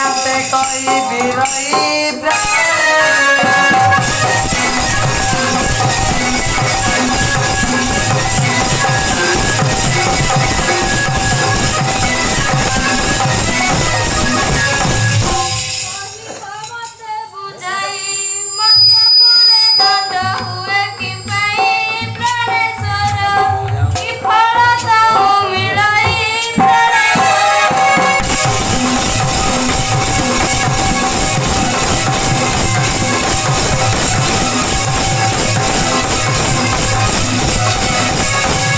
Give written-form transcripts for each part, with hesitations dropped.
एकांते कोई बिरही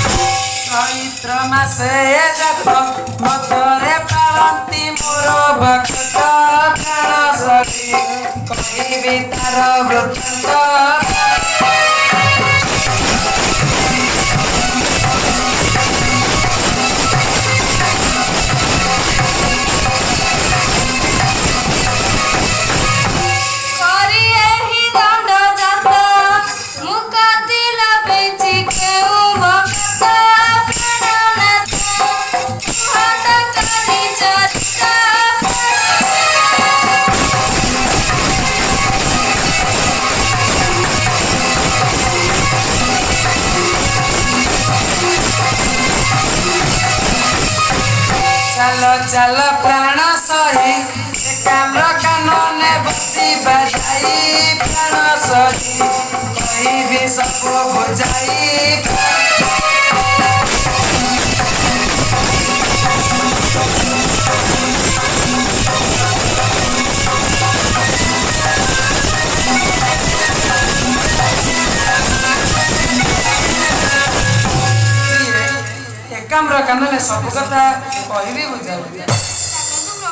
चैत्र मासे जात मधुरे पारंती मोर भक्त प्राण सखी कहबी तार वृत्तांत चलो चलो प्राण सही एकाम्र कानने बसी बजाई प्राण सही कही भी सब बुझाई एकाम्र कानने सब कथा कही भी बुझाई